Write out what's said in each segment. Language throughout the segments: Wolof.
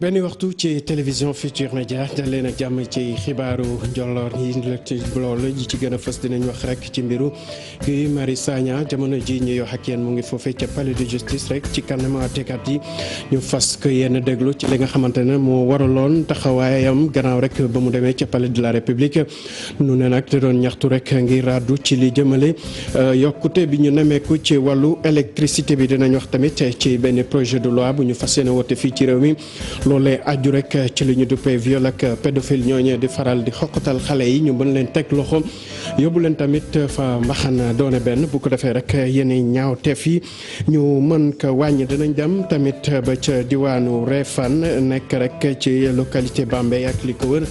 benn waxtu ci télévision Futurs Médias dal leen ak jàmm ci xibaaru njolloor yi ci loolu yi ci gën a fës dinañ wax rek ci mbiru Guy Marius Sagna jamono ji ñu wax ak yéen mu ngi foofee ca palais de justice rek ci kanamu àttekat yi ñu fas ko yéen déglu ci li nga xamante ne moo waraloon taxawaayam gannaaw rek ba mu demee ca palais de la république nu ne nag da doon ñaxtu rek ngir raddu ci li jëmale yokkute bi ñu nemeeku ci wàllu électricité bi dinañ wax tamit ci benn projet de loi bu ñu fas yéene woote fii ci réew mi. loolee aju rek ci li ñu duppee viol ak pédophile ñooñee di faral di xoqatal xale yi ñu mën leen teg loxo yóbbu leen tamit fa mbaxana doone benn bu ko defee rek yenn ñaawteef yi ñu mën ko wàññi dinañ dem tamit ba ca diwaanu Réfane nekk rek ci localité Bambey ak li ko wër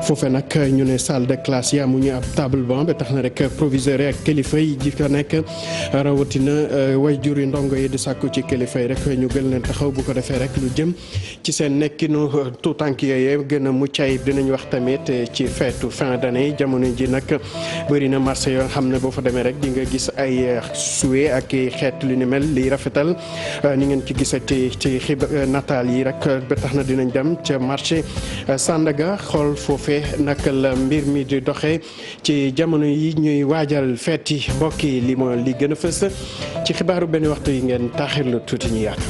foofe nag ñu ne salle de classe yi amuñu ab table banc ba tax na rek proviseur ak kilifa yi ji ko nekk rawatina waajur yi ndongo yi di sàkku ci kilifa yi rek ñu gën leen taxaw bu ko defee rek lu jëm ci seen nekkinu tuutànk yooyu gën a mucc ayib dinañ wax tamit ci feetu fin d'année jamono ji nag bëri na marché yoo xam ne boo fa demee rek di nga gis ay suwe ak xeet lu ni mel liy rafetal ni ngeen ci gisati ci nataal yi rek ba tax na dinañ dem ca marché Sandaga xool foofee naka la mbir mi di doxee ci jamono yi ñuy waajal feet yi mbokk yi li moo li gën a fës ci xibaaru benn waxtu yi ngeen taaxirlu tuuti ñu yaatu.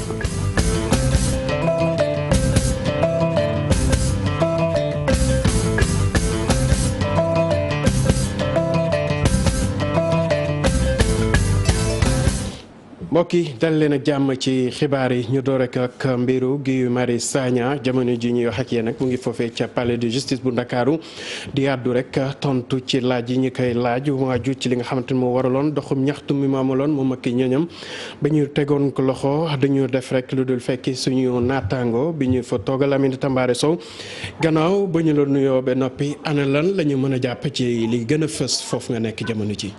mbokk yi dal leen ak jàmm ci xibaar yi ñu door rek ak mbiru Guy Marius Sagna jamono ji ñuy wax ak yéen nag mu ngi foofee ca palais de justice bu Ndakaaru di àddu rek tontu ci laaj yi ñu koy laaj mu aju ci li nga xamante ni moo waraloon doxum ñaxtu mi mu amaloon moom ak ñoñam ba ñu tegoon ko loxo dañu def rek lu dul fekki suñu naataango bi ñu fa toogal Aminata Mbaare Sow gannaaw ba ñu la nuyoo ba noppi ana lan la ñu mën a jàpp ci li gën a fës foofu nga nekk jamono ji.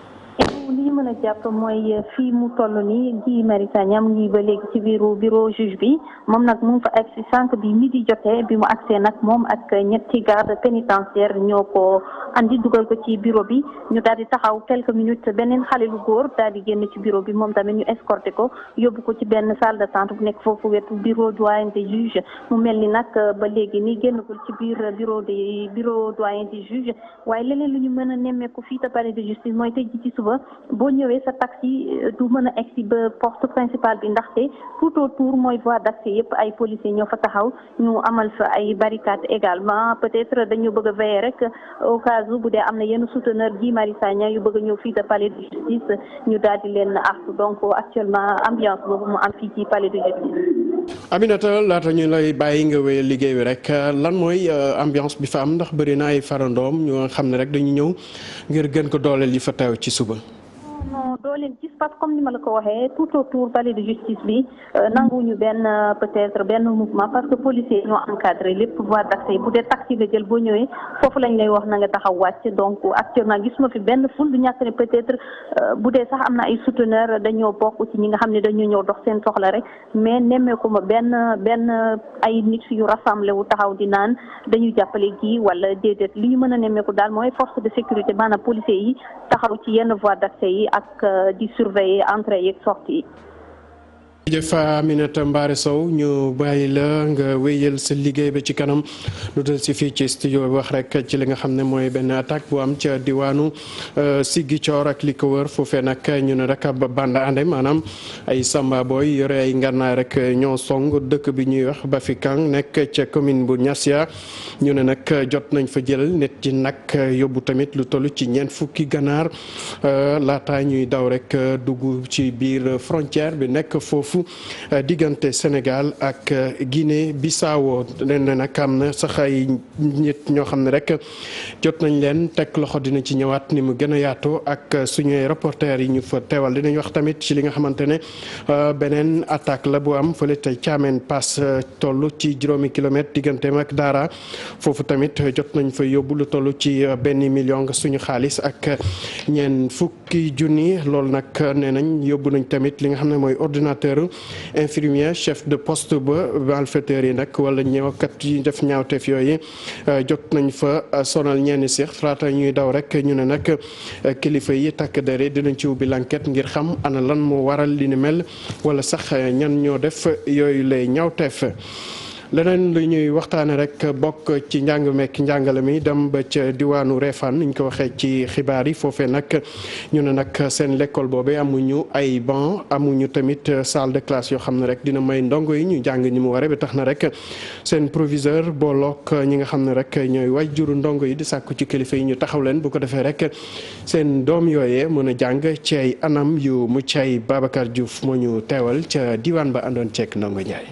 mën a jàpp mooy fii mu toll nii Guy Marius Sagna mu ngi ba léegi ci bureau juge bi moom nag mu ngi fa agsi sànq bi midi jotee bi mu agsee nag moom ak ñetti garde pénitentiaire ñoo ko andi dugal ko ci bureau bi ñu daal di taxaw quelques minutes beneen xale lu góor daal di génn ci bureau bi moom tamit ñu escorté ko yóbbu ko ci benn salle d'attente bu nekk foofu wetu bureau doyen des juges mu mel ni nag ba léegi nii génnagul ci biir bureau doyen des juges waaye leneen lu ñu mën a nemmeeku fii te palais de justice mooy tey ji ci suba boo ñëwee sa taxi du mën a egsi ba porte principale bi ndaxte tout autour mooy voie d'accès yëpp ay policiers ñoo fa taxaw ñu amal fa ay barricades également peut-être dañu bëgg a veiller rek au cas où bu dee am na yenn souteneur Guy Marius Sagna yu bëgg a ñëw fii de palais de justice ñu daal di leen artu donc actuellement ambiance boobu mu am fii ci palais de justice. Aminata laata ñu lay bàyyi nga wéyal liggéey bi rek lan mooy ambiance bi fa am ndax bëri na ay farandoom ñoo xam ne rek dañu ñëw ngir gën ko dooleel li fa teew ci suba. non doo leen gis parce que comme ni ma la ko waxee tout autour palais de justice bi nanguwuñu benn peut-être benn mouvement parce que policiers ñoo encadré lépp voie d'accès bu dee taxi nga jël boo ñëwee foofu lañ lay wax na nga taxaw wàcc donc actuellement gisuma fi benn foule du ñàkk ne peut-être bu dee sax am na ay souteneurs dañoo bokk ci ñi nga xam ne dañoo ñëw dox seen soxla rek mais nemmeeku ma benn ay nit yu rassemblé wu taxaw di naan dañuy jàppale kii wala déedéet li ñu mën a nemmeeku daal mooy force de sécurité maanaam policiers yi taxaw ci yenn voie d'accès yi ak di surveiller entrée yeeg sortie yi. jërëjëf Aminata Mbaare Sow ñu bàyyi la nga wéyal sa liggéey ba ci kanam lu dal si fii ci studio wax rek ci li nga xam ne mooy benn attaque bu am ca diwaanu Ziguinchor ak li ko wër foofee nag ñu ne rek ba banda ande maanaam ay samba boy yore ay ngànnaay rek ñoo song dëkk bi ñuy wax Bafikang nekk ca commune bu Niassia ñu ne nag jot nañ fa jël nit ci nag yóbbu tamit lu toll ci ñeent fukki ganaar laata ñuy daw rek dugg ci biir frontière bi nekk foofu diggante Sénégal ak Guinée Bissau leen ne nag am na sax ay nit ñoo xam ne rek jot nañ leen teg loxo dina ci ñëwaat ni mu gën a yaatoo ak suñuy reporters yi ñu fa teewal dinañ wax tamit ci li nga xamante ne beneen attaque la bu am fële te Thiamène Pass toll ci 5 kilomètres digganteem ak Dara foofu tamit jot nañ fa yóbbu lu toll ci 1 million suñu xaalis ak ñeent fukki junni loolu nag nee nañ yóbbu nañ tamit li nga xam ne mooy ordinateur infirmier chef de poste ba malfaiteurs yi nag wala ñëwkat yi def ñaawteef yooyu jot nañ fa sonal ñenn seex laata ñuy daw rek ñu ne nag kilifa yi takk dere dinañ ci ubbi l'enquête ngir xam ana lan moo waral li ni mel wala sax ñan ñoo def yooyu lay ñaawteef leneen lu ñuy waxtaane rek bokk ci njàng mekk njàngale mi dem ba ca diwaanu Réfane ni ñu ko waxee ci xibaar yi foofee nag ñu ne nag seen l'école boobee amuñu ay banc amuñu tamit salle de classe yoo xam ne rek dina may ndongo yi ñu jàng ñi mu waree ba tax na rek seen proviseur boolook ñi nga xam ne rek ñooy wajjuru ndongo yi di sàkku ci kilifa yi ñu taxaw leen bu ko defee rek seen doom yooyee mën a jàng ci ay anam yu mucc ayib. Babacar Diouf moo ñu teewal ca diwaan ba àndoon ceek ndongo Ndiaye.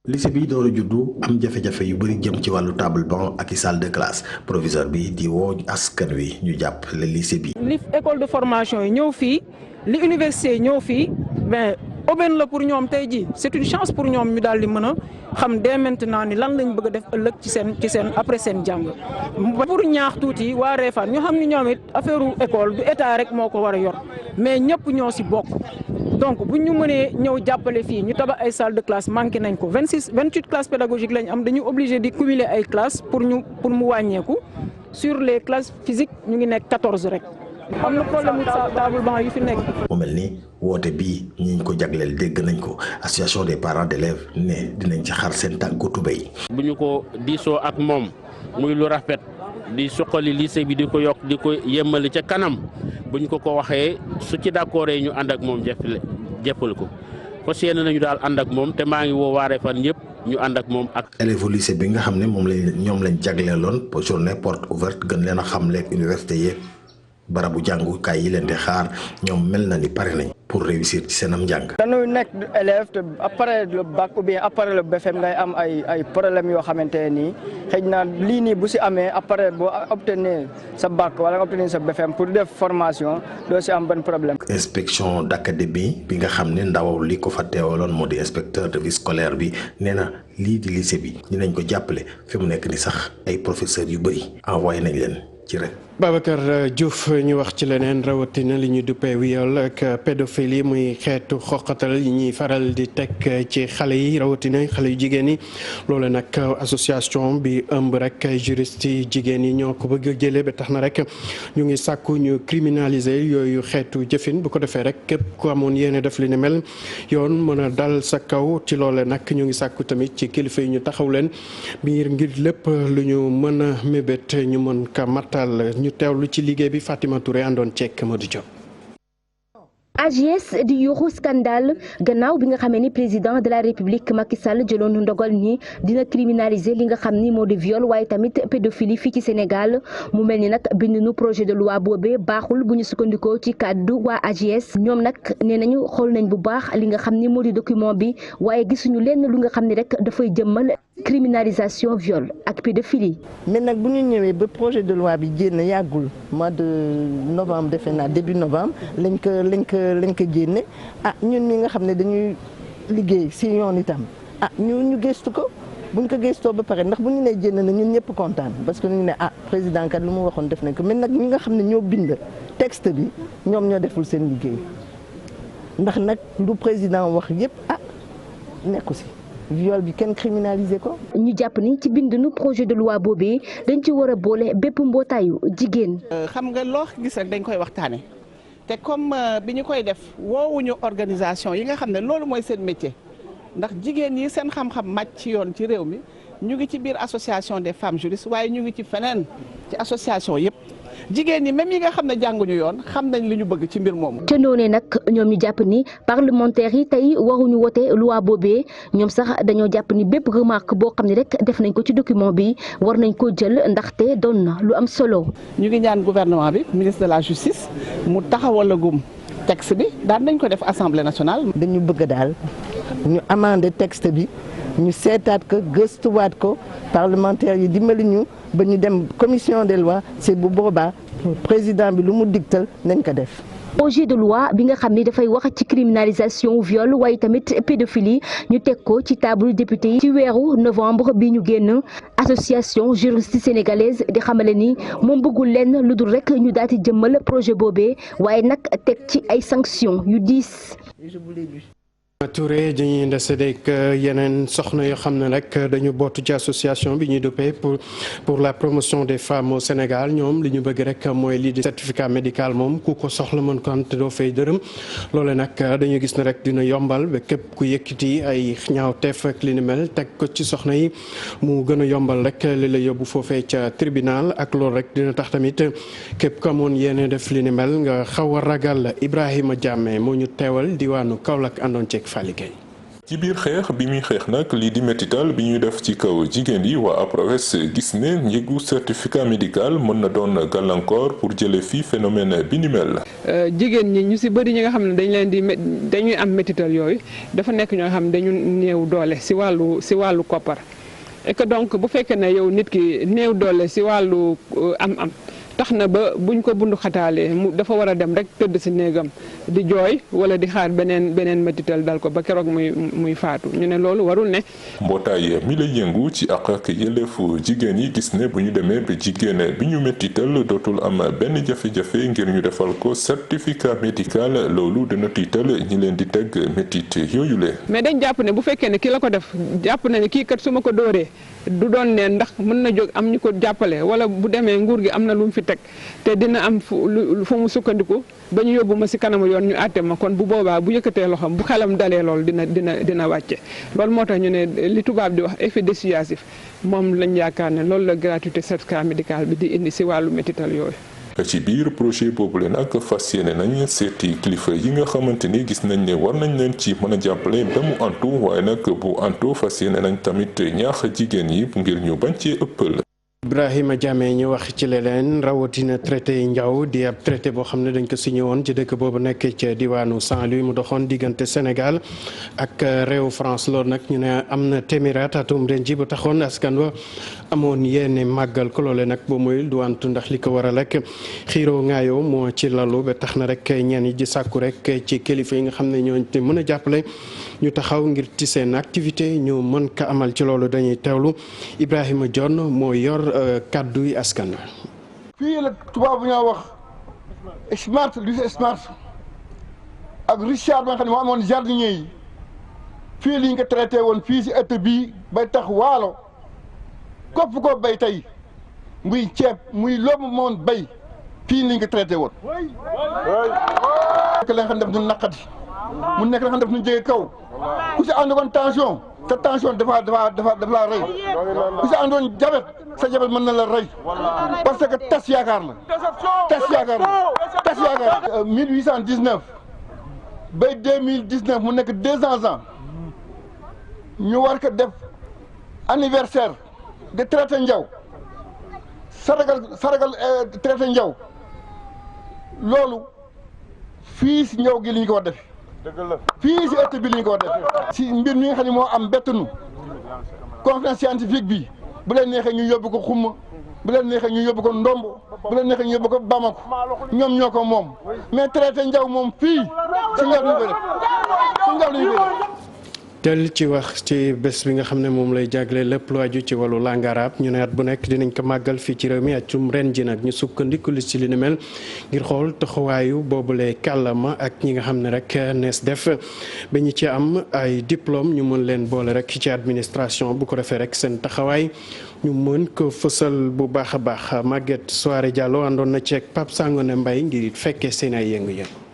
lycée bi door a juddu am jafe-jafe yu bëri jëm ci wàllu table banc ak i salle de classe proviseur bi di woo askan wi ñu jàpp le lycée bi. li école de formation yi ñëw fii li université ñëw fii aubaine la pour ñoom tey jii c'est une chance pour ñoom ñu daal di mën a xam dès maintenant ni lan lañ bëgg a def ëllëg ci seen après seen jàng pour ñaax tuuti waa Réfane ñu xam ni ñoom it affaire école du état rek moo ko war a yor mais ñëpp ñoo si bokk. donc bu ñu mënee ñëw jàppale fii ñu tabax ay salle de classe manqué nañ ko 28 classes pédagogiques lañ am dañu obligé di cumuler ay classes pour mu wàññeeku sur les classes physiques ñu ngi nekk 14 rek. am na problème table banc yu fi nekk. mu mel ni woote bii ñi ñu ko jagleel dégg nañ ko association des parents d'élèves ne dinañ ci xar seen tànku tubéy. bu ñu ko diisoo ak moom muy lu rafet di suqali lycée bi di ko yokk di ko yemmali ca kanam bu ñu ko waxee su ci d'accord ñu ànd ak moom jëppal ko fas yéene nañu daal ànd ak moom te maa ngi woo waa Réfane ñëpp ñu ànd ak moom ak. élèves lycée bi nga xam ne moom ñoom lañ jagleeloon pour journée porte ouverte gën leen a xamle ak université yi barabu jàngukaay yi leen di xaar ñoom mel na ni pare nañ pour réussir ci seenam njàng. dañuy nekk élève te après le bac ou bien après le BFM ngay am ay problèmes yoo xamante ne nii xëy na lii nii bu si amee après boo obtenir sa bac wala nga obtenir sa BFM pour def formation doo si am benn problème. inspection d'académie bi nga xam ne ndaw li ko fa teewaloon moo di inspecteur de vie scolaire bi nee na lii di lycée bi dinañ ko jàppale fi mu nekk ni sax ay professeurs yu bëri envoyé nañ leen ci rek. Babacar Diouf ñu wax ci leneen rawatina li ñu duppee viol ak pédophilie muy xeetu xoqatal yi ñuy faral di teg ci xale yi rawatina xale yu jigéen yi loolu nag association bi ëmb rek juriste yi jigéen yi ñoo ko bëgg a jëlee ba tax na rek ñu ngi sàkku ñu criminaliser yooyu xeetu jëfin bu ko defee rek képp ku amoon yéene def li ni mel yoon mën a dal sa kaw ci loole nag ñu ngi sàkku tamit ci kilifa yi ñu taxaw leen biir ngir lépp lu ñu mën a mébét ñu mën ka matal. ñu teewlu ci liggéey bi Fatima Touré àndoon ceek Modou Diop. AGS di yuuxu scandale gannaaw bi nga xamee ni président de la république Macky Sall jëloon ndogal ni dina criminaliser li nga xam ni moo di viol waaye tamit pédophilie fii ci Sénégal mu mel ni nag bind nu projet de loi boobee baaxul bu ñu sukkandikoo ci kàddu waa AGS ñoom nag nee nañu xool nañ bu baax li nga xam ni moo di document bi waaye gisuñu lenn lu nga xam ni rek dafay jëmmal criminalisation viol ak pédophilie. mais nag bu ñu ñëwee ba projet de loi bi génn yàggul mois de novembre defe naa début novembre lañ ko génne ñun ñi nga xam ne dañuy liggéey si yoon itam ñu gëstu ko buñ ko gëstoo ba pare ndax bu ñu nee génn na ñun ñëpp kontaan parce que ñu ne président kat lu mu waxoon def nañ ko mais nag ñi nga xam ne ñoo bind texte bi ñoom ñoo deful seen liggéey ndax nag lu président wax yëpp nekku si viol bi kenn criminalisé ko. ñu jàpp ni ci bindunu projet de loi boobee dañ ci war a boole bépp mbootaayu jigéen. xam nga loo gis rek dañ koy waxtaane te comme bi ñu koy def woowuñu organisation yi nga xam ne loolu mooy seen métier ndax jigéen yi seen xam-xam màcc ci yoon ci réew mi ñu ngi ci biir association des femmes juristes waaye ñu ngi ci feneen ci association yëpp jigéen ñi même yi nga xam ne jànguñu yoon xam nañ li ñu bëgg ci mbir moomu. te noonee nag ñoom ñu jàpp ni parlementaires yi tey waruñu wote loi boobee ñoom sax dañoo jàpp ni bépp remarque boo xam ne rek def nañ ko ci document bi war nañ ko jël ndaxte doon na lu am solo. ñu ngi ñaan gouvernement bi ministre de la justice mu taxawalagum texte bi daan nañ ko def assemblée nationale. dañu bëgg daal ñu amender texte bi ñu seetaat ko gëstuwaat ko parlementaires yi dimbali ñu ba ñu dem commission des lois c'est bu boobaa président bi lu mu digtal nañ ko def. projet de loi bi nga xam ni dafay wax ci criminalisation viol waaye tamit pédophilie ñu teg ko ci table député yi ci weeru novembre bi ñu génn association juriste sénégalaise di xamale ni moom bëggul lenn lu dul rek ñu daal di jëmmal projet boobee waaye nag teg ci ay sanctions yu diis. Touré dañuy ndesedeek yeneen soxna yoo xam ne rek dañu bootu ci association bi ñuy duppee pour la promotion des femmes au Sénégal ñoom li ñu bëgg rek mooy lii di certificat médical moom ku ko soxla mën ko am te doo fay dërëm loole nag dañu gis ne rek dina yombal ba képp ku yëkkati ay ñaawteef ak li ni mel teg ko ci soxna yi mu gën a yombal rek li la yóbbu foofee ca tribunal ak loolu rek dina tax tamit képp ku amoon yéene def li ni mel nga xaw a ragal. Ibrahima Diame moo ñu teewal diwaanu Kaolack àndoon ceeg ci biir xeex bi muy xeex nag lii di métital bi ñuy def ci kaw jigéen yi waa APROES gis ne njëgu certificat médical mën na doon gàllankoor pour jële fii phénomène bi ni mel. jigéen ñi ñu si bëri ñi nga xam ne dañuy am métital yooyu dafa nekk ñoo xam ne dañu néew doole si wàllu koppar et que donc bu fekkee ne yow nit ki néew doole si wàllu am tax na ba buñ ko bundu xataalee mu dafa war a dem rek tëdd si néegam di jooy wala di xaar beneen métital dal ko ba keroog muy faatu ñu ne loolu warul ne. mbootaay mi lay yëngu ci àq ak yelleefu jigéen yi gis ne bu ñu demee ba jigéen bi ñu métital dootul am benn jafe-jafe ngir ñu defal ko certificat médical loolu dina tiital ñi leen di teg métit yooyu le mais dañ jàpp ne bu fekkee ne ki la ko def jàpp na ne kii kat su ma ko dóoree du doon ne ndax mën na jóg am ñu ko jàppale wala bu demee nguur gi am na lu mu fi teg te dina am fu mu sukkandiku ba ñu yóbbu ma si kanamu yoon ñu àtte ma kon bu boobaa bu yëkkatee loxoom bu xelam dalee lool dina wàcce loolu moo tax ñu ne li tubaab di wax effet dissuasif moom lañ yaakaar ne loolu la gratuité certificat médical bi di indi si wàllu métital yooyu. ci biir projet boobule nag fas yéene nañ seeti kilifa yi nga xamante ni gis nañ ne war nañ leen ci mën a jàppale ba mu antu waaye nag bu antu fas yéene nañ tamit ñaax jigéen yi ngir ñu bañ cee ëppal. Ibrahima Diame ñu wax ci leneen rawatina traité Ndiaw di ab traité boo xam ne dañ ko signé woon ci dëkk boobu nekk ca diwaanu Saint-Louis mu doxoon diggante Sénégal ak réew France loolu nag ñu ne am na téeméeraat atum ren ji ba taxoon askan wa amoon yéene màggal ko loole nag boo moyul du antu ndax li ko war a rek xiiroo ngaayoo moo ci lalu ba tax na rek ñenn yi di sàkku rek ci kilifa yi nga xam ne ñoo te mën a jàppale ñu taxaw ngir ci seen activité ñu mën ko amal ci loolu dañuy teewlu Ibrahima Dione moo yor kàddu yi askan wi. fii la tubaab bu ñoo wax smart lu smart ak Richard ba nga xam ne moo amoon jardinier yi fii liñ ko traité woon fii si ëtt bii bay tax waalo kopp ko bay tey muy ceeb muy loomu moon bay fii liñ ko traité woon. nekk la nga xam ne daf ñu naqati mu nekk la nga xam ne daf ñu jóge kaw ku si àndoon tension te tension dafa laa rey ku si àndoon jabet sa jabet mën na la rey parce que tas yaakaar la tas yaakaar la tas yaakaar 1819 bay 2019 mu nekk 200 ans ñu war ko def anniversaire de traité Ndiaw saragal traité Ndiaw loolu fii si Ndiaw gi li ñu ko war def fii si ëtt bi li ñu ko war def si mbir mi nga xam ne moo am bettanu conférence scientifique bi bu leen neexee ñu yóbbu ko xumma bu leen neexee ñu yóbbu ko ndombo bu leen neexee ñu yóbbu ko Bamako ñoom ñoo ko moom mais traité Ndiaw moom fii si Ndiaw lañu koy def si Ndiaw lañu koy def. tel ci wax ci bés bi nga xam ne moom lay jagle lépp lu aju ci wàllu langue arabe ñu ne at bu nekk dinañ ko màggal fii ci réew mi atum ren ji nag ñu sukkandiku li ci li ni mel ngir xool taxawaayu boobule kàllama ak ñi nga xam ne rek nees def ba ñu ci am ay diplôme ñu mën leen boole rek ci administration bu ko defee rek seen taxawaay ñu mën ko fësal bu baax a baax Maguette Soare Diallo àndoon na ceeg Pape Sangone Mbaye ngir fekkee seen ay yëngu-yëngu.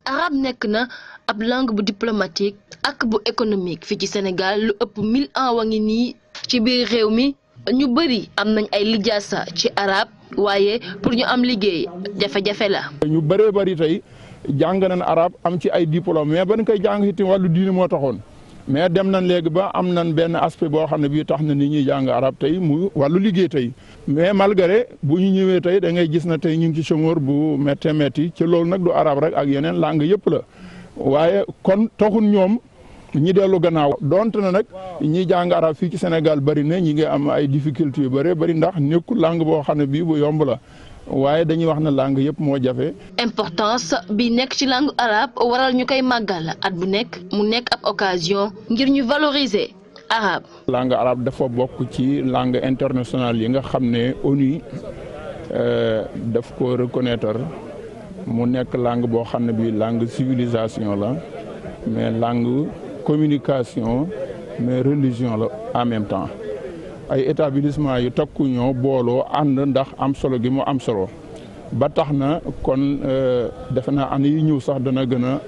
arabe nekk na ab langue bu diplomatique ak bu économique fii ci Sénégal lu ëpp 1000 ans wa ngi nii ci biir réew mi ñu bëri am nañ ay lijaasa ci arabe waaye pour ñu am liggéey jafe-jafe la. ñu bëree bëri tey jàng nañ arabe am ci ay diplôme mais ba ñu koy jàng itam wàllu diine moo taxoon mais dem nañ léegi ba am nañ benn aspect boo xam ne bii tax na nit ñuy jàng arabe tey mu wàllu liggéey tey mais malgré bu ñu ñëwee tey da ngay gis na tey ñu ngi ci chômeur bu métti métti ci loolu nag du arabe rek ak yeneen langue yëpp la waaye kon taxul ñoom ñi dellu gannaaw donte na nag ñi jàng arab fii ci Sénégal bëri na ñi ngi am ay difficultés yu bëri bëri ndax nekkul langue boo xam ne bii bu yomb la waaye dañuy wax ne langue yëpp moo jafe. importance bi nekk ci langue arabe waral ñu koy màggal at bu nekk mu nekk ab occasion ngir ñu valoriser arabe. langue arabe dafa bokk ci langue internationale yi nga xam ne ONU daf ko reconnaître mu nekk langue boo xam ne bii langue civilisation la mais langue communication mais religion la en même temps ay établissement yu takku ñoo booloo ànd ndax am solo gi mu am solo ba tax na kon defe naa année yi ñëw sax dana gën a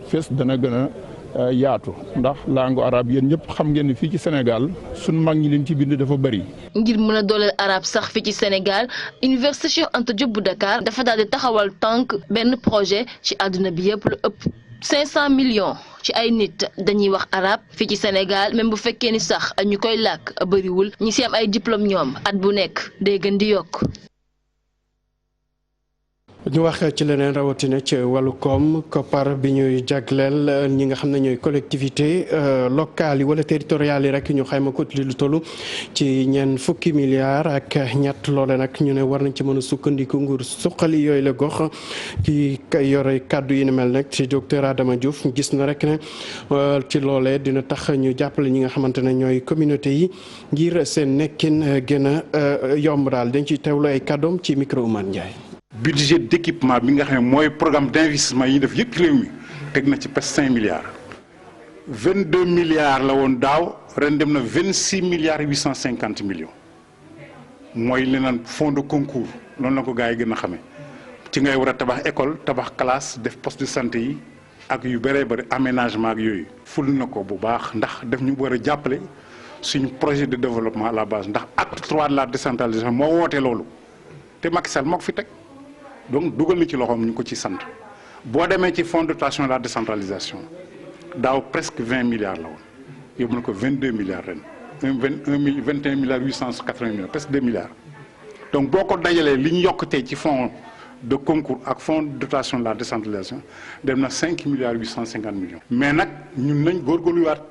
fës dana gën a yaatu ndax langue arabe yéen ñëpp xam ngeen ni fii ci Sénégal suñ mag ñi leen ci bind dafa bëri. ngir mën a dooleel arabe sax fii ci Sénégal Université Cheikh Anta Diop bu Dakar dafa daal di taxawal tànk benn projet ci àdduna bi yëpp lu ëpp 500 millions ci ay nit dañuy wax arabe fii ci Sénégal même bu fekkee ni sax ñu koy làkk bëriwul ñi si am ay diplôme ñoom at bu nekk day gën di yokk. ñu wax ci leneen rawatina ci wàllu koom koppar bi ñuy jagleel ñi nga xam ne ñooy collectivité locales yi wala territoriales yi rek ñu xayma ko lu toll ci ñeent fukki milliards ak ñett loole nag ñu ne war nañ ci mën a sukkandiku nguur suqali yooyu la gox ki yore kàddu yi ni mel nag ci docteur Adama Diouf gis na rek ne ci loole dina tax ñu jàppale ñi nga xamante ne ñooy communauté yi ngir seen nekkin gën a yomb daal dañ ciy teewlu ay kàddoom ci micro Oumar Ndiaye. budget d'équipement bi nga xam ne mooy programme d'investissement yi def yëpp réew mi teg na ci presque 5 milliards 22 milliards la woon daaw ren dem na 26 milliards 850 millions mooy li naan fonds de concours loolu la ko gars yi gën a xamee ci ngay war a tabax école tabax classe def poste de santé yi ak yu bëree bëri aménagement ak yooyu. ful na ko bu baax ndax daf ñu war a jàppale suñu projet de développement à la base ndax acte 3 de la décentralisation moo woote loolu te Macky Sall moo ko fi teg. donc dugal na ci loxoom ñu ko ci sant boo demee ci fonds de dotation de la décentralisation daaw presque 20 milliards la woon yóbbu na ko 22 milliards ren 21 milliards 880 millions presque 2 milliards donc boo ko dajalee li ñu yokk tey ci fonds de concours ak fonds de dotation de la décentralisation dem na 5 milliards 850 millions. mais nag ñun nañ góorgóorluwaat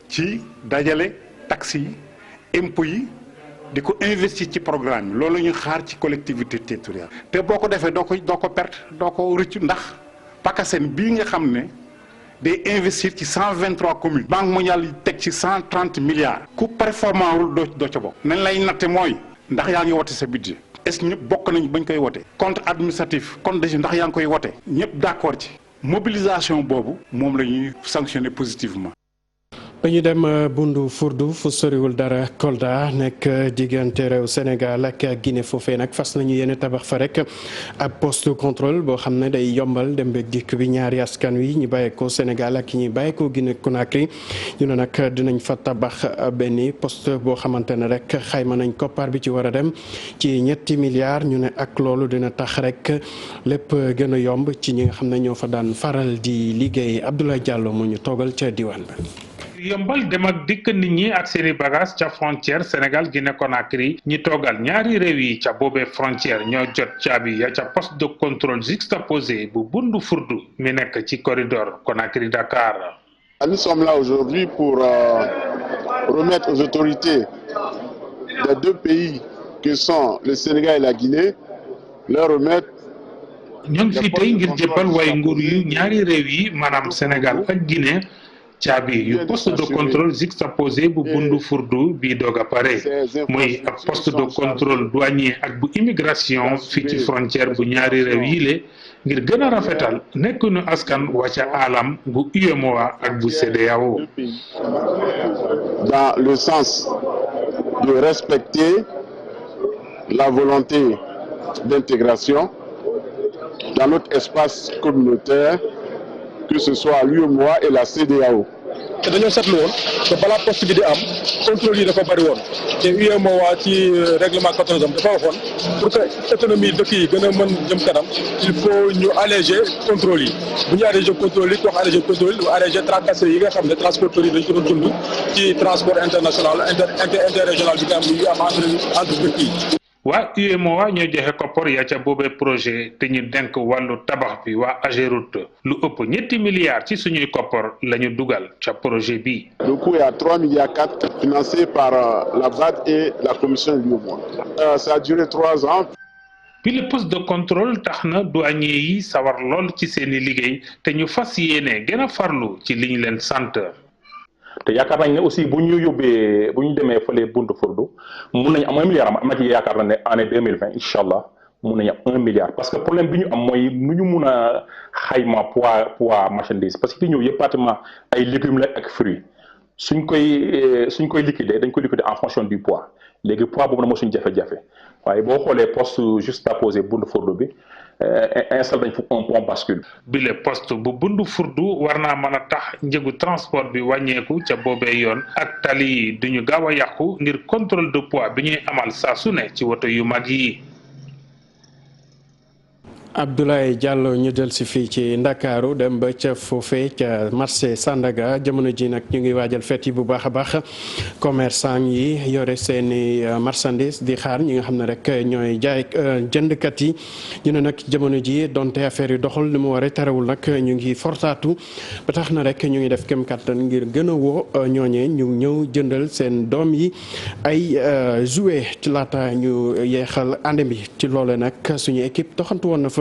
ci dajale taxes yi impôts yi. di ko investir ci programme yi loolu la ñuy xaar ci collectivité territoriale te boo ko defee doo ko perte doo ko rëccu ndax PACASEN bii nga xam ne day investir ci 123 communes banque mondiale yi teg ci 130 milliards ku performant wul doo ca bokk nañ lay natte mooy ndax yaa ngi wote sa budget est-ce que ñëpp bokk nañ bañ koy wote compte administratif compte de ndax yaa ngi koy wote ñëpp d'accord ci mobilisation boobu moom la ñuy sanctionner positivement. dañu dem Bundu Furdu fu soriwul dara Kolda nekk diggante réew Sénégal ak Guinée foofee nag fas nañu yéene tabax fa rek ab poste de contrôle boo xam ne day yombal dem beeg dikk bi ñaari askan wi ñu bàyyeekoo Sénégal ak ñi bàyyeekoo Guinée Conakry ñu ne nag dinañ fa tabax benn poste boo xamante ne rek xayma nañ koppar bi ci war a dem ci 3 milliards ñu ne ak loolu dina tax rek lépp gën a yomb ci ñi nga xam ne ñoo fa daan faral di liggéey Abdoulaye Diallo mu ñu toogal ca diwaan ba. yombal dem ak dikk nit ñi ak seeni bagage ca frontière Sénégal Guinée Conakry ñi toogal ñaari réew yi ca boobee frontière ñoo jot caabi ya ca poste de contrôle juxtaposé bu Bundu Furdu mi nekk ci corridor Conakry Dakar. Nous sommes là aujourd'hui pour remettre aux autorités des deux pays que sont le Sénégal et la Guinée leur remettre. ñoo ngi fi tey ngir jébbal waaye nguur yu ñaari réew yi maanaam Sénégal ak Guinée. caabi yu poste de contrôle juxtaposé bu Bundu Furdu bi doog a pare muy ak poste de contrôle douanier ak bu immigration fii ci frontière bu ñaari réew yi le ngir gën a rafetal nekkunu askan wàcca alam bu UEMOA ak bu CEDEAO. dans le sens de respecter la volonté d'intégration dans notre espace communautaire, que ce soit l'UEMOA et la CEDEAO. te dañoo seetlu woon te balaa poste bi di am contrôle yi dafa bëri woon te UEMOA ci règlement 14 am dafa waxoon pour que économie dëkk yi gën a mën jëm kanam il faut ñu alléger contrôle yi bu ñu alléger contrôle yi ku wax alléger contrôle yi alléger tracasserie yi nga xam ne transporteurs yi dañ ko doon dund ci transport international interrégional bi nga am yu am entre dëkk yi. waa UEMOA ñoo joxe koppar ya ca boobee projet te ñu denk wàllu tabax bi waa AGEROUTE lu ëpp 3 milliards ci suñuy koppar la ñu dugal ca projet bi. Le coût est à 3,4 milliards financé par la BAD et la commission de l'UEMOA. Ça a duré 3 ans. bi le poste de contrôle tax na douanier yi sawar lool ci seeni liggéey te ñu fas yéene gën a farlu ci li ñu leen sant. te yaakaar nañ ne aussi bu ñu yóbbee bu ñu demee fële Bundu Furdu mun nañu am 1 milliard am na ci yaakaar na ne année 2020 incha allah mun nañu am 1 milliard parce que problème bi ñu am mooy nu ñu mun a xayma poids marchandise parce que fi ñëw yëpp pratiquement ay légumes la ak fruits suñ koy liquider dañ koy liquider en fonction du poids léegi poids boobu nag moo suñu jafe-jafe waaye boo xoolee poste juste à poser bundu furdu bi installé dañ fa un pont bascule. bile poste bu bundu furdu war naa mën a tax njëgu transport bi wàññeeku ca boobee yoon ak tali yi duñu gaaw a yàqu ngir contrôle de poids bi ñuy amal saa su ne ci woto yu mag yi. Abdoulaye Diallo ñu del si fii ci Ndakaaru dem ba ca foofee ca marché Sandaga jamono ji nag ñu ngi waajal fête yi bu baax a baax commerçant yi yore seeni marchandise di xaar ñi nga xam ne rek ñooy jaay jëndkat yi ñu ne nag jamono ji donte affaire yi doxul ni mu waree terewul nag ñu ngi fortaatu ba tax na rek ñu ngi def kem kattan ngir gën a woo ñooñee ñu ñëw jëndal seen doom yi ay jouet ci laata ñu yeexal ànd bi ci loole nag suñu équipe doxantu woon na fa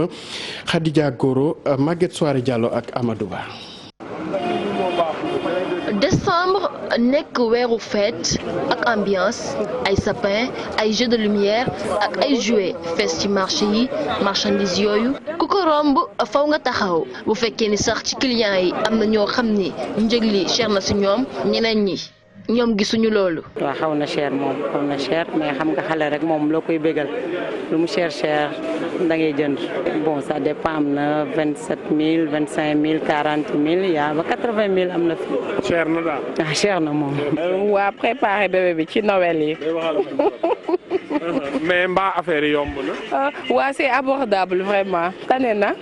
Khadija Goro Maguette Soare Diallo ak Amadou Ba. Décembre nekk weeru fête ak ambiance ay sapin ay jeux de lumière ak ay jouets fees ci marché yi marchandise yooyu ku ko romb faw nga taxaw bu fekkee ni sax ci clients yi am na ñoo xam ni njëg li cher na si ñoom ñeneen ñi ñoom gisuñu loolu. waaw xaw na cher moom xaw na cher mais xam nga xale rek moom loo koy bégal lu mu cher da ngay jënd bon ça dépend am na 27000 25000 40000 yaa ba 80000 am na fi. cher na daal. ah cher na moom. waa préparé bébé bi ci Noël yi. mais mbaa affaire yi yomb na. waa c'est abordable vraiment tane na.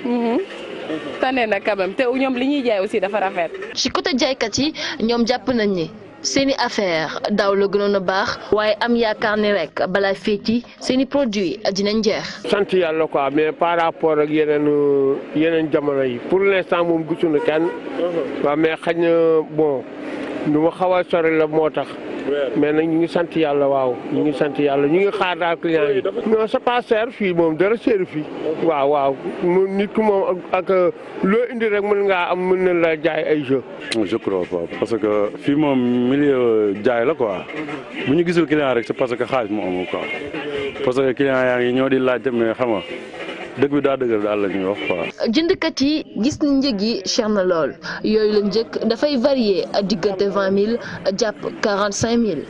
tane na quand même te ñoom li ñuy jaay aussi dafa rafet. ci côté jaaykat yi ñoom jàpp nañ ni seeni affaire daaw la gënoon a baax waaye am yaakaar ni rek balaa féeti seeni produit dinañ jeex. sant yàlla quoi mais par rapport ak yeneen jamono yi pour l'instant moom gisuñu kenn. waaw mais xëy na bon nu ma xaw a sori la moo tax. mais nag ñu ngi sant yàlla waaw ñu ngi sant yàlla ñu ngi xaar daal client yi. non c'est pas cher fii moom dara seeru fii. waaw nit ku moom ak loo indi rek mën na la jaay ay jeux. je crois pas parce que fii moom milieu jaay la quoi bu ñu gisul client rek c'est parce que xaalis moo amul quoi parce que client yaa ngi ñoo di laajte mais xam nga dëkk bi daa dëgër daal la ñuy wax quoi. jëndkat yi gis ni njëg yi cher na lool yooyu la njëkk dafay varier diggante 20000 jàpp 45000.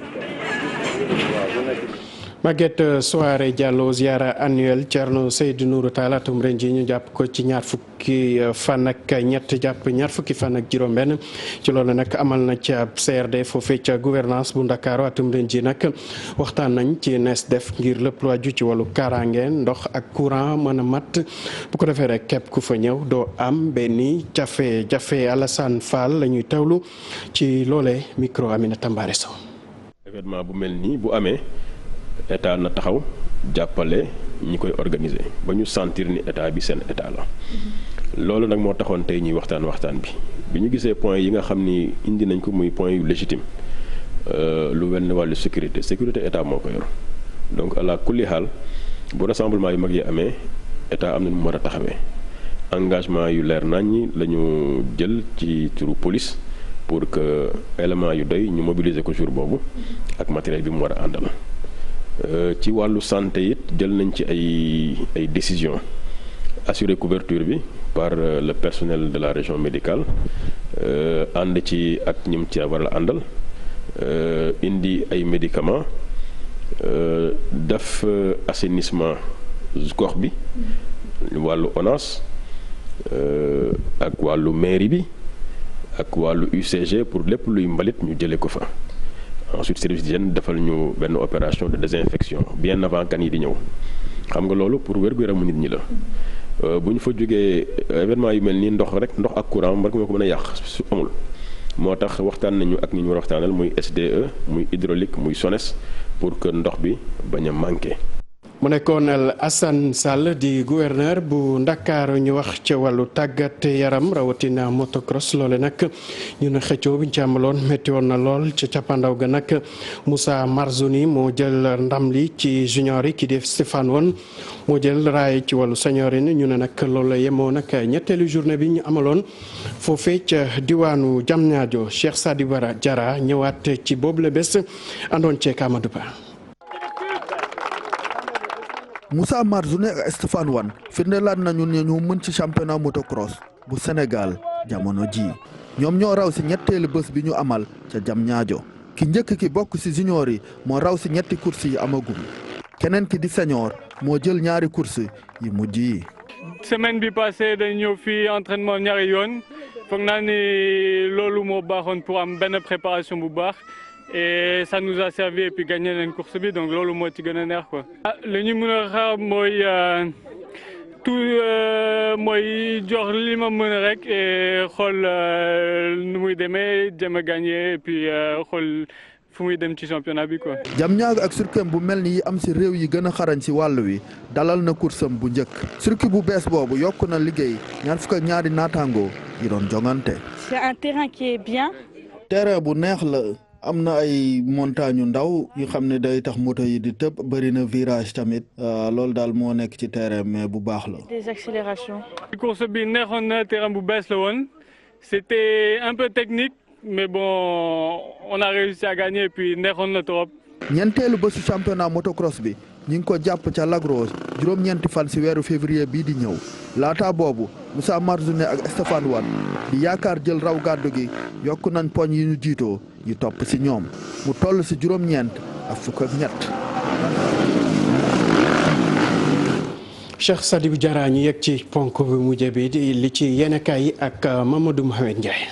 Maguette Soare Diallo ziara annuel Thierno Seydou Nourou Tall atum ren ji ñu jàpp ko ci ñaar fukki fan ak ñett jàpp ñaar fukki fan ak juróom-benn ci loolu nag amal na ci ab CRD foofee ca gouvernance bu Ndakaaru atum ren ji nag waxtaan nañ ci nees def ngir lépp lu aju ci wàllu kaaraange ndox ak courant mën a mat bu ko defee rek képp ku fa ñëw doo am benn jafe-jafe Alassane Fall la ñuy teewlu ci loolee micro Aminata Mbare Sow. événement bu mel nii bu amee. état na taxaw jàppale ñi koy organiser ba ñu sentir ni état bi seen état la loolu nag moo taxoon tey ñuy waxtaan bi ñu gisee point yi nga xam ni indi nañ ko muy point yu légitime lu wenn wàllu sécurité état moo ko yor donc ala kulli xaal bu rassemblement yu mag yi amee état am na nu mu war a taxawee engagement yu leer nañ la ñu jël ci turu police pour que élément yu doy ñu mobiliser ko jour boobu ak matériel bi mu war a àndal. ci wàllu santé it jël nañ ci ay décisions assurer couverture bi par le personnel de la région médicale ànd ci ak ñim ci war a àndal indi ay médicaments def assainissement gox bi wàllu ONAS ak wàllu mairie bi ak wàllu UCG pour lépp luy mbalit ñu jëlee ko fa. ensuite service d'hygiène defal ñu benn opération de désinfection bien avant kan yi di ñëw xam nga loolu pour wér-gu-yaramu nit ñi la bu ñu fa jógee événement yu mel nii ndox ak courant rek moo ko mën a yàq su amul moo tax waxtaan nañu ak ñi ñu war a waxtaanal muy SDE muy hydraulique muy SONES pour que ndox bi bañ a manqué. mu nekkoon Assane Sall di gouverneur bu Ndakaaru ñu wax ca wàllu tàggat yaram rawatina motocross loole nag ñu ne xëccoo bi ñu ci amaloon métti woon na lool ca cappaandaw ga nag Moussa Marzoni moo jël ndam li ci junior yi ki def Stéphane Won moo jël raay ci wàllu senior yi ñu ne nag loolu la yemoo nag ñetteelu journée bi ñu amaloon foofee ca diwaanu Diamniadio Cheikh Sadibou Diarra ñëwaat ci boobu la bés àndoon ceeg Amadou Ba. Moussa Marzoune ak Stéphane Wane firndeelaat nañu ne ñu mën ci championnat motocross bu Sénégal jamono ji ñoom ñoo raw si ñetteelu bés bi ñu amal ca Diamniadio ki njëkk ki bokk si junior yi moo raw si ñetti course yi amagum keneen ki di senior moo jël ñaari course yi mujj yi. semaine bi passée dañ ñëw fii entraînement ñaari yoon foog naa ni loolu moo baaxoon pour am benn préparation bu baax et ça nous a servi et puis gagné nañ course bi donc loolu moo ci gën a neex quoi. li ñu mën a xaar mooy tout mooy jox li ma mën rek et xool nu muy demee jëm a gagné et puis xool fu muy dem ci championnat bi quoi. Diamniadio ak circuit bu mel ni yi am si réew yi gën a xarañ si wàll wi dalal na kursam bu njëkk circuit bu bees boobu yokk na liggéey ñaar fukk ak ñaari naataangoo yi doon jongante. C'est un terrain qui est bien. terrain bu neex la am na ay montagne yu ndaw yu xam ne day tax moto yi di tëb bëri na virage tamit loolu daal moo nekk ci terrain mais bu baax la. Des accélérations. course bi neexoon na terrain bu bees la woon c'était un peu technique. mais bon on a réussi à gagner et puis neexoon na trop. ñeenteelu bésu championnat motocross bi ñu ngi ko jàpp ca Lac Rose juróom-ñeenti fan si weeru février bii di ñëw laata boobu Moussa Marzoune ak Stéphane Wane di yaakaar jël raw gàddu gi yokk nañ poñ yi ñu jiitoo yi topp si ñoom mu toll si juróom-ñeent ak fukk ak ñett. Cheikh Sadibou Diarra ñu yegg ci ponk bi mujj bi di li ci yéenekaay yi ak Mamadou Mohamed Ndiaye.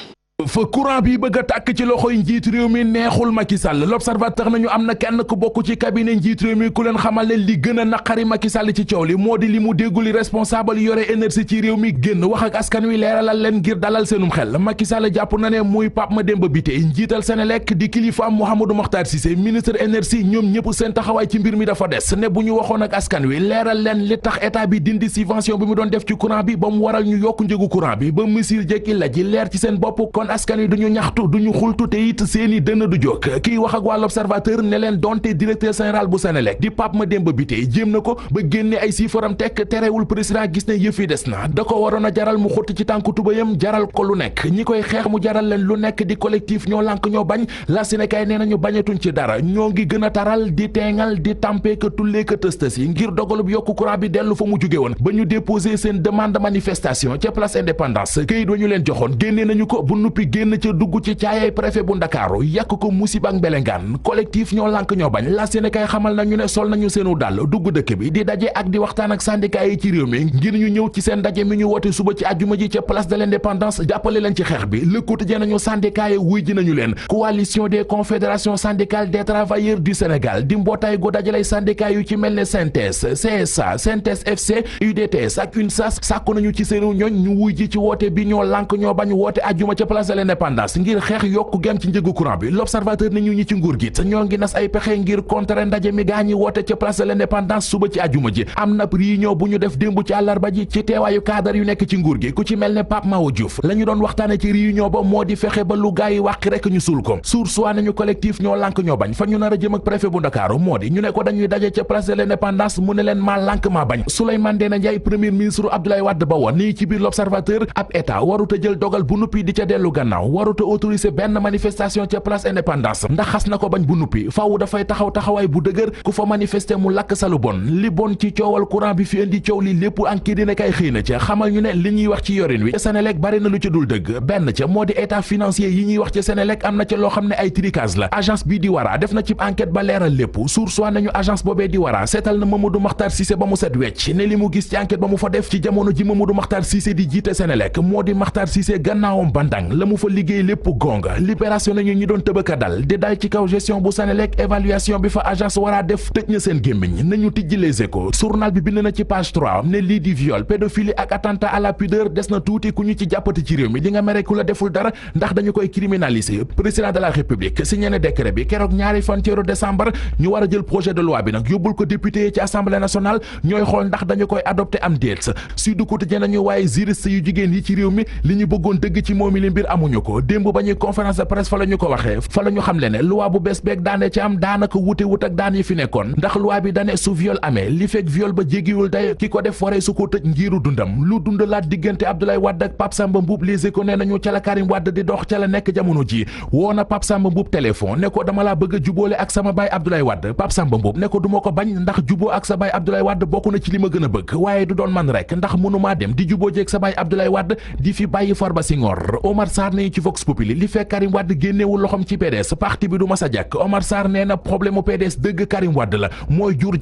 fa courant bi bëgg a tàkk ci loxoy njiit réew mi neexul Macky Sall l'observateur nañu am na kenn ku bokk ci cabinet njiit réew mi ku leen xamal ne li gën a naqari Macky Sall ci coow li moo di li mu dégguli responsable yore énergie ci réew mi génn wax ak askan wi leeralal leen ngir dalal seenum xel Macky Sall jàpp na ne muy Pape Mademba Bitèye njiital Senelec di kilifaam Mouhamadou Mokhtar Cissé ministre énergie ñoom ñëpp seen taxawaay ci mbir mi dafa des ne bu ñu waxoon ak askan wi leeral leen li tax état bi dindi subvention bi mu doon def ci courant bi ba mu waral ñu yokk njëgu courant bi ba misir jekki la ji leer ci seen bopp kon askan wi duñu ñaxtu duñu xultu te it seeni dënn du jóg kii wax ak waa l'observateur ne leen donte directeur général bu Senelec di Pape Mademba Bitèye jéem na ko ba génne ay siifaram tekk terewul président gis ne yëf yi des na da ko waroon a jaral mu xotti ci tànku tubayam jaral ko lu nekk ñi koy xeex mu jaral leen lu nekk di collectif ñoo lànk ñoo bañ la Sénégal nee nañu bañatuñ ci dara ñoo ngi gën a taral di teengal di tampe ka tullee ka tëstës yi ngir dogalub yokku courant bi dellu fa mu jóge woon ba ñu déposé seen demande manifestation ca place Indépendance këyit wa ñu leen joxoon génne nañu ko bu nuppi génn ca dugg ci caayay préfet bu Ndakaaru yàq ko musiba ak mbelengaan collectif ñoo lànk ñoo bañ la Sénégal xamal nañu ne sol nañu seenu dàll dugg dëkk bi di daje ak di waxtaan ak syndicat yi ci réew mi ngir ñu ñëw ci seen daje mi ñu woote suba ci àjjuma ji ca place de l'Indépendance jàppale leen ci xeex bi Le Quotidien nañu syndicat yi wuy ji nañu leen coalition des confédérations syndicales des travailleurs du Sénégal di mbootaay gu dajalay syndicat yu ci mel ne CNTS CSA CNTS FC UDTS ak UNSAS sàkku nañu ci seenu ñooñ ñu wuy ji ci woote bi ñoo lànk ñoo bañ woote àjjuma ca place de l'Indépendance ngir xeex yokku gem ci njëgu courant bi l'observateur ne ñu ñi ci nguur gi te ñoo ngi nas ay pexe ngir contrer ndaje mi gaa ñi woote ca place de l'Indépendance suba ci àjjuma ji am na réunion bu ñu def démb ci àllarba ji ci teewaayu cadre yu nekk ci nguur gi ku ci mel ne Pape Mahawa Diouf la ñu doon waxtaane ci réunion ba moo di fexe ba lu gaa yi wàqi rek ñu suul ko source waa nañu collectif ñoo lànk ñoo bañ fa ñu nar a jëm ak préfet bu Ndakaaru moo di ñu ne ko dañuy daje ca place de l'Indépendance mu ne leen maa lànk maa bañ Souleymane Ndéné Ndiaye premier ministre Abdoulaye Wade ba woon nii ci biir l'observateur ab état waruta jël dogal bu nuppi di ca dellu gannaaw waruta autoriser benn manifestation ca place Indépendance ndax xas na ko bañ bu nuppi faaw dafay taxawaay bu dëgër ku fa manifester mu lakk sa lu bon li bon ci coowal courant bi fi indi coow li lépp enquête dina kay xëy na ca xamal ñu ne li ñuy wax ci yorin wi Senelec bari na lu ca dul dëgg benn ca moo di état financier yi ñuy wax ci Senelec am na ca loo xam ne ay tricage la agence bii di Wara def na ci enquête ba leeral lépp source waa nañu agence boobee di Wara seetal na Mamadou Makhtar Cissé ba mu set wecc ne li mu gis ci enquête ba mu fa def ci jamono ji Mamadou Makhtar Cissé di jiite Senelec moo di Makhtar Cissé gannaawam bandang la mu fa liggéey lépp gonga libération nañu ñi doon tëbaka dal di dal ci kaw gestion bu Senelec évaluation bi fa agence Wara def tëj na seen gémmiñ nañu tijji Les Échos journal bi bind na ci page 3 ne lii di viol pédophilie ak attentat à la pudeur des na tuuti ku ñu ci jàppati ci réew mi di nga mere ku la deful dara ndax dañu koy criminaliser président de la république signé na décret bi keroog ñaari fan ci weeru décembre ñu war a jël projet de loi bi nag yóbbul ko député yi ci assemblée nationale ñooy xool ndax dañu koy adopté am déet Sud Quotidien nañu waaye juriste yu jigéen yi ci réew mi li ñu bëggoon dëgg ci moomi li mbir amuñu ko démb ba ñuy conférence de presse fa la ñu ko waxee fa la ñu xam le ne loi bu bees beeg daane ci am daanaka wute ak daan yi fi nekkoon ndax loi bi dane su viol amee li fekk viol ba jéggiwul day ki ko def waree su ko tëj ngiiru dundam lu dund laat diggante Abdoulaye Wade ak Pape Samba Mboup Les Échos nee nañu ca la Karim Wade di dox ca la nekk jamono ji woo na Pape Samba Mboup téléphone ne ko dama laa bëgg a jubóole ak sama baay Abdoulaye Wade Pape Samba Mboup ne ko du ma ko bañ ndax juboo ak sa baay Abdoulaye Wade bokk na ci li ma gën a bëgg waaye du doon man rek ndax mënumaa dem di juboo jeeg sa baay Abdoulaye Wade di fi bàyyi Farba Senghor Omar Sarr ne ci Vox Populi li fekk Karim Wade génneewul loxom ci PDS parti bi du ma sa jàkk Omar Sarr nee na problème u PDS dëgg Karim Wade la mooy jur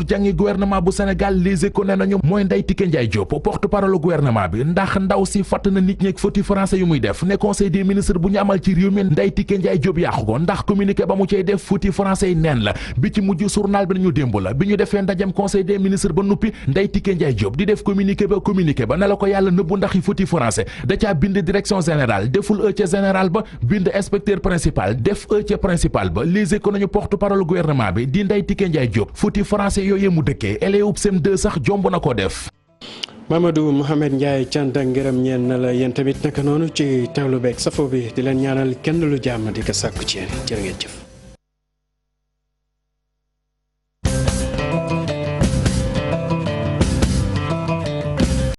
jàngi gouvernement bu Sénégal Les Échos nee nañu mooy Ndeye Tické Ndiaye Diop porte-parole gouvernement bi ndax ndaw si fatt na nit ñeeg fauti français yu muy def ne conseil des ministres bu ñu amal ci réew mi Ndeye Tické Ndiaye Diop yàqu ko ndax communiqué ba mu cey def fauti français yi neen la bi ci mujj journal bi nañu démb la bi ñu defee ndajem conseil des ministres ba nuppi Ndeye Tické Ndiaye Diop di def communiqué ba ne la ko yàlla nëbbu ndax yi fauti français da caa bind direction générale deful ca général ba bind inspecteur principal def ca principal ba Les Échos nañu porte-parole gouvernement bi di Ndeye Tické Ndiaye Diop fauti français yooyu mu dëkkee élève CM2 sax jomb na ko def. Mamadou Mouhamed Ndiaye cant ak ngërëm ñeen na la yéen tamit naka noonu ci teewlu beeg safo bi di leen ñaanal kenn lu jàmm di ko sàkku ci yéen jërë ngeen jëf.